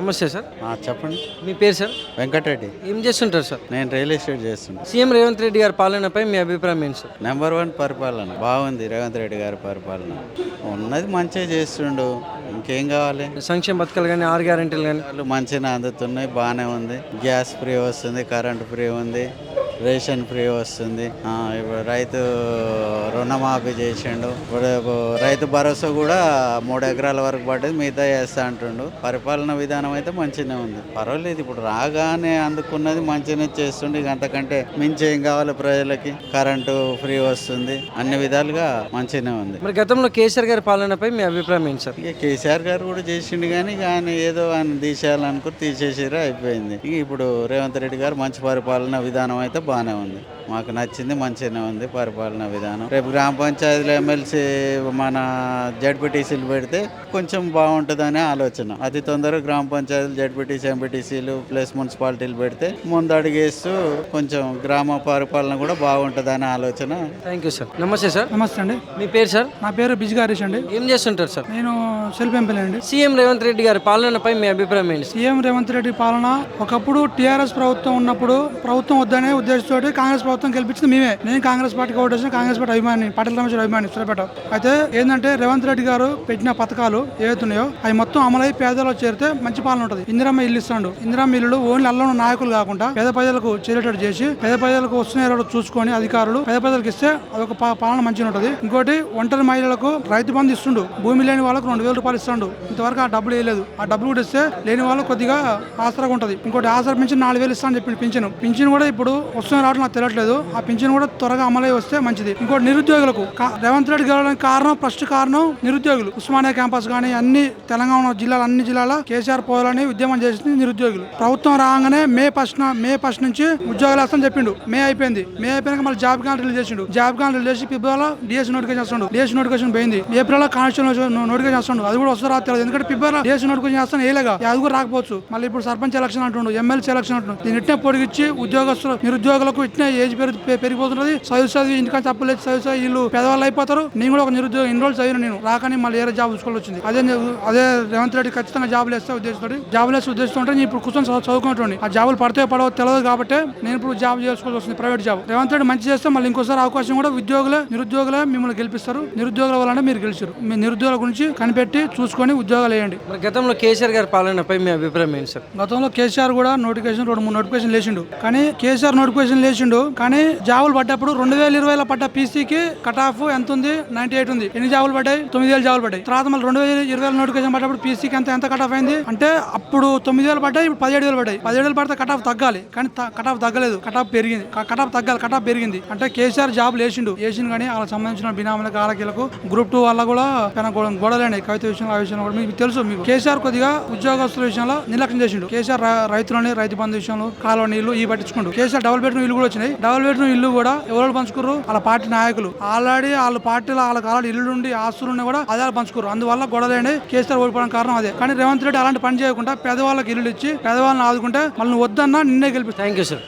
నమస్తే సార్. చెప్పండి. మీ పేరు సార్? వెంకటరెడ్డి. ఏం చేస్తుంటారు సార్? నేను రియల్ ఎస్టేట్ చేస్తున్నాను. సీఎం రేవంత్ రెడ్డి గారి పాలనపై మీ అభిప్రాయం ఏంటి సార్? నెంబర్ 1 పరిపాలన బాగుంది. రేవంత్ రెడ్డి గారి పరిపాలన ఉన్నది మంచిగా చేస్తుండు. ఇంకేం కావాలి? సంక్షేమ పథకాలు కానీ 6 గ్యారెంటీలు కానీ వాళ్ళు మంచిగా అందుతున్నాయి, బాగానే ఉంది. గ్యాస్ ఫ్రీ వస్తుంది, కరెంట్ ఫ్రీ ఉంది, రేషన్ ఫ్రీ వస్తుంది. ఇప్పుడు రైతు రుణమాఫీ చేసిండు. ఇప్పుడు రైతు భరోసా కూడా 3 ఎకరాల వరకు పడ్డది, మిగతా వేస్తా అంటుండు. పరిపాలన విధానం అయితే మంచిగానే ఉంది, పర్వాలేదు. ఇప్పుడు రాగానే అందుకున్నది మంచిగానే చేస్తుండే. అంతకంటే మించి ఏం కావాలి ప్రజలకి? కరెంటు ఫ్రీ వస్తుంది, అన్ని విధాలుగా మంచిగానే ఉంది. మరి గతంలో కేసీఆర్ గారి పాలనపై మీ అభిప్రాయం ఏంటి సార్? ఇక కేసీఆర్ గారు కూడా చేసిండు, కానీ ఏదో ఆయన తీసేయాలనుకుని తీసేసిరా, అయిపోయింది. ఇక ఇప్పుడు రేవంత్ రెడ్డి గారు మంచి పరిపాలన విధానం అయితే బాగానే ఉంది, మాకు నచ్చింది, మంచిగానే ఉంది పరిపాలన విధానం. రేపు గ్రామ పంచాయతీలో ఎమ్మెల్సీ మన జడ్పీటీసీలు పెడితే కొంచెం బాగుంటుందనే ఆలోచన. అతి తొందరగా గ్రామ పంచాయతీలు, జడ్పీటీసీ, ఎంపీటీసీలు ప్లస్ మున్సిపాలిటీలు పెడితే ముందడుగేస్తూ కొంచెం గ్రామ పరిపాలన కూడా బాగుంటుందనే ఆలోచన. Thank you sir. నమస్తే సార్. నమస్తే అండి. మీ పేరు సార్? నా పేరు బిజిగా హరీష్ అండి. ఏం చేస్తుంటారు సార్? నేను సెల్ఫ్ ఎంప్లాయ్ అండి. సీఎం రేవంత్ రెడ్డి గారి పాలనపై మీ అభిప్రాయం ఏంటి? సీఎం రేవంత్ రెడ్డి పాలన ఒకప్పుడు టీఆర్ఎస్ ప్రభుత్వం ఉన్నప్పుడు ప్రభుత్వం వద్దనే ఉద్దేశంతో కాంగ్రెస్ ప్రభుత్వం గెలిపించింది మేమే. నేను కాంగ్రెస్ పార్టీకి ఓటు వేసిన, కాంగ్రెస్ పార్టీ అభిమాని, పాటిల్ రమేష్ అభిమాని సూర్యాపేట. అయితే ఏంటంటే రేవంత్ రెడ్డి గారు పెట్టిన పథకాలు ఏవైతున్నాయో అవి మొత్తం అమలై పేదలో చేరితే మంచి పాలన ఉంటుంది. ఇందిరమ్మ ఇల్లు ఇస్తాడు. ఇందిరమ్మ ఇల్లు ఓన్లీ అల్లం నాయకులు కాకుండా పేద ప్రజలకు చేరేటట్టు చేసి, పేద ప్రజలకు వస్తున్నాయో చూసుకొని అధికారులు పేద ప్రజలకు ఇస్తే అదొక పాలన మంచిగా ఉంటుంది. ఇంకోటి ఒంటరి మహిళలకు రైతు బంధు ఇస్తుండు. భూమి లేని వాళ్ళకు 2000 రూపాయలు ఇస్తాడు. ఇంతవరకు ఆ డబ్బులు వేయలేదు. ఆ డబ్బులు కూడా ఇస్తే లేని వాళ్ళు కొద్దిగా ఆసరాగా ఉంటుంది. ఇంకోటి ఆసరా పింఛన్ 4000 ఇస్తాను చెప్పి పింఛన్ కూడా ఇప్పుడు వస్తున్న రావడం నాకు తెలియట్లేదు. ఆ పింఛన్ కూడా త్వరగా అమలై వస్తే మంచిది. ఇంకోటి నిరుద్యోగులకు రేవంత్ రెడ్డి గెలవడానికి ఫస్ట్ కారణం నిరుద్యోగులు. ఉస్మానియా క్యాంపస్ కానీ అన్ని తెలంగాణ జిల్లాలు, అన్ని జిల్లాల కేసీఆర్ పోవాలని ఉద్యమం చేసింది నిరుద్యోగులు. ప్రభుత్వం రాగానే మే ఫస్ట్ నుంచి ఉద్యోగాలు వేస్తామని చెప్పిండు. మే అయిపోయినాక మళ్ళీ జాబ్ కార్డు రిలీజ్ చేసిండు. జాబ్ కార్డు రిలీజ్ చేసి ఫిబ్రవరిలో డిఎస్ నోటిఫికేషన్ చేస్తాడు. డిఎస్ నోటిఫికేషన్ పోయింది. ఏప్రిల్లో కానిస్టేబుల్ నోటిఫికేషన్ చేస్తాడు. అది కూడా వస్తారా తెలియదు. ఎందుకంటే ఫిబ్రవరిలో డిఎస్ నోటిఫికేషన్ చేస్తాను ఏలేగా, అది కూడా రాకపోవచ్చు. మళ్ళీ ఇప్పుడు సర్పంచ్ ఎలక్షన్ అంటుండు, ఎమ్మెల్సీ ఎలక్షన్ అంటుండు. దీన్ని ఇట్నే పొడిగిచ్చి ఉద్యోగస్తులు నిరుద్యోగులకు ఇట్నే ఏజ్ పెరిగిపోతున్నది. చదివి ఇంటికాని తప్పలేదు, చదివి వీళ్ళు పేదవాళ్ళు అయిపోతారు. నేను కూడా ఒక నిరుద్యోగం ఇన్ని రోజులు చదివిన, నేను రాకని మళ్ళీ ఏరే జాబ్ చూసుకోవాలి వచ్చింది. అదే రేవంత్ రెడ్డి ఖచ్చితంగా జాబులు వేస్తే ఉద్దేశంతో నేను ఇప్పుడు కూర్చొని చదువుకున్నటువంటి ఆ జాబులు పడితే పడవో తెలియదు కాబట్టి నేను ఇప్పుడు జాబ్ చేసుకోవాల్సి వస్తుంది, ప్రైవేట్ జాబ్. రేవంత్ రెడ్డి మంచి చేస్తే మళ్ళీ ఇంకోసారి అవకాశం కూడా నిరుద్యోగులే మిమ్మల్ని గెలిపిస్తారు. నిరుద్యోగుల వల్ల మీరు గెలిచారు. మీ నిరుద్యోగుల గురించి కనిపెట్టి చూసుకొని ఉద్యోగాలు వేయండి. గతంలో కేసీఆర్ గారి పాలనపై మీ అభిప్రాయం ఏంటి సార్? గతంలో కేసీఆర్ కూడా నోటిఫికేషన్ 2-3 నోటిఫికేషన్ లేచిండు. కానీ కేసీఆర్ నోటిఫికేషన్ లేచిండు, కానీ జాబులు పడ్డప్పుడు 2020లో పడ్డ పీసీకి కట్ ఆఫ్ ఎంత ఉంది? 98 ఉంది. ఎన్ని జాబులు పడ్డాయి? 9000 జాబులు పడ్డాయి. తర్వాత మళ్ళీ 2020 నోటిఫికేషన్ పడ్డప్పుడు పీసీకి ఎంత కట్ ఆఫ్ అయింది అంటే అప్పుడు 9000 పడ్డాయి, ఇప్పుడు 17,000 పడ్డాయి. 17,000 పడితే కట్ ఆఫ్ తగ్గాలి, కానీ కట్ ఆఫ్ తగ్గలేదు. కట్ ఆఫ్ పెరిగింది. కట్ ఆఫ్ తగ్గాలి, కట్ ఆఫ్ పెరిగింది. అంటే కేసీఆర్ జాబులు వేసిండు కానీ వాళ్ళకి సంబంధించిన బినామీలకు, ఆలకీలకు, గ్రూప్ 2 వల్ల కూడా గొడవలేండి. కవిత విషయంలో, ఆ విషయంలో కూడా మీకు తెలుసు. మీకు కేసీఆర్ కొద్దిగా ఉద్యోగస్తుల విషయంలో నిర్లక్ష్యం చేసిండు. కేసీఆర్ రైతులని, రైతు బంధు విషయంలో, కాలువ నీళ్లు ఈ పట్టించుకుంటూ కేసీఆర్ డబుల్ బెడ్రూమ్ ఇల్లు కూడా వచ్చినాయి. డబుల్ బెడ్రూమ్ ఇల్లు కూడా ఎవరు పంచుకున్నారు? వాళ్ళ పార్టీ నాయకులు. ఆల్రెడీ వాళ్ళ పార్టీలో వాళ్ళకి ఆల్రెడీ ఇల్లు ఉండి ఆస్తులు కూడా అదే పంచుకోరు. అందువల్ల గొడవలేండి. కేసీఆర్ ఓడిపోవడం కారణం అదే. కానీ రేవంత్ రెడ్డి అలాంటి పని చేయకుండా పేదవాళ్ళకి ఇల్లు ఇచ్చి పేదవాళ్ళని ఆదుకుంటే మళ్ళీ వద్దన్నా నిన్నే గెలిపి. Thank you sir.